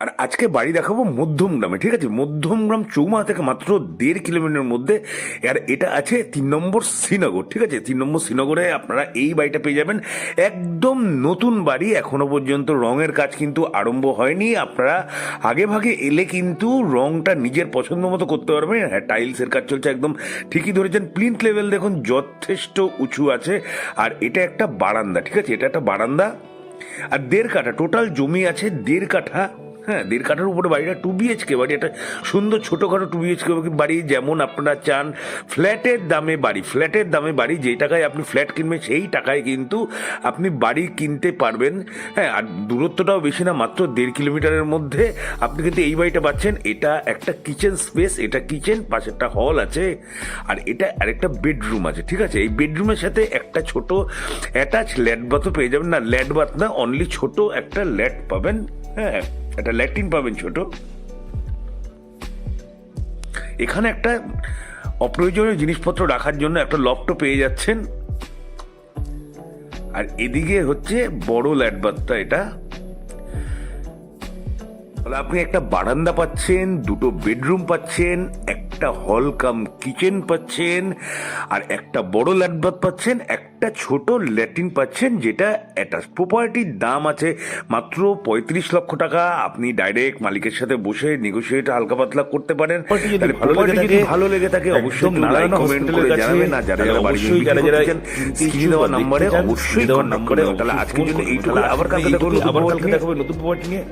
আর আজকে বাড়ি দেখাবো মধ্যমগ্রামে, ঠিক আছে? মধ্যমগ্রাম চৌমা থেকে মাত্র 1.5 কিলোমিটার মধ্যে। আর এটা আছে 3 নম্বর শ্রীনগর, ঠিক আছে? 3 নম্বর শ্রীনগরে আপনারা এই বাড়িটা পেয়ে যাবেন। একদম নতুন বাড়ি, এখনো পর্যন্ত রঙের কাজ কিন্তু আরম্ভ হয়নি। আপনারা আগে ভাগে এলে কিন্তু রংটা নিজের পছন্দ মতো করতে পারবেন। হ্যাঁ, টাইলসের কাজ চলছে, একদম ঠিকই ধরেছেন। প্লিন্থ লেভেল দেখুন যথেষ্ট উঁচু আছে। আর এটা একটা বারান্দা, ঠিক আছে? এটা একটা বারান্দা। আর 1.5 কাঠা টোটাল জমি আছে, 1.5 কাঠা। হ্যাঁ, 1.5 কাঠার উপরে বাড়িটা 2 BHK বাড়ি, একটা সুন্দর ছোটোখাটো 2 BHK বাড়ি, যেমন আপনারা চান। ফ্ল্যাটের দামে বাড়ি, ফ্ল্যাটের দামে বাড়ি, যেই টাকায় আপনি ফ্ল্যাট কিনবেন সেই টাকায় কিন্তু আপনি বাড়ি কিনতে পারবেন। হ্যাঁ, আর দূরত্বটাও বেশি না, মাত্র 1.5 কিলোমিটারের মধ্যে আপনি কিন্তু এই বাড়িটা পাচ্ছেন। এটা একটা কিচেন স্পেস, এটা কিচেন, পাশে একটা হল আছে, আর এটা আরেকটা বেডরুম আছে, ঠিক আছে? এই বেডরুমের সাথে একটা ছোট অ্যাটাচ ল্যাট বাথও পেয়ে যাবেন। না, ল্যাট বাথ না, অনলি ছোট একটা ল্যাট পাবেন। হ্যাঁ, একটা ল্যাট্রিন পাবেন ছোট। এখানে একটা অপ্রয়োজনীয় জিনিসপত্র রাখার জন্য একটা লফটও পেয়ে যাচ্ছেন। আর এদিকে হচ্ছে বড় ল্যাট বাথটা। এটা তাহলে আপনি একটা বারান্দা পাচ্ছেন, 2টো বেডরুম পাচ্ছেন, একটা হল কাম কিচেন পাচ্ছেন, আর একটা বড় ল্যাট বাথ পাচ্ছেন, একটা ছোট ল্যাট্রিন পাচ্ছেন, যেটা অ্যাটাচ। প্রপার্টির দাম আছে মাত্র 35 লক্ষ টাকা। আপনি ডাইরেক্ট মালিকের সাথে বসে নেগোসিয়েট হালকা পাতলা করতে পারেন। ভালো লেগে থাকে অবশ্যই লাইক কমেন্ট করে জানাবেন। আর যারা যারা অবশ্যই যারা স্ক্রিনে দেওয়া নম্বরে অবশ্যই কন্টাক্ট করে। তাহলে আজকের জন্য এইটুকু, আবার কালকে দেখাবো নতুন প্রপার্টি নিয়ে।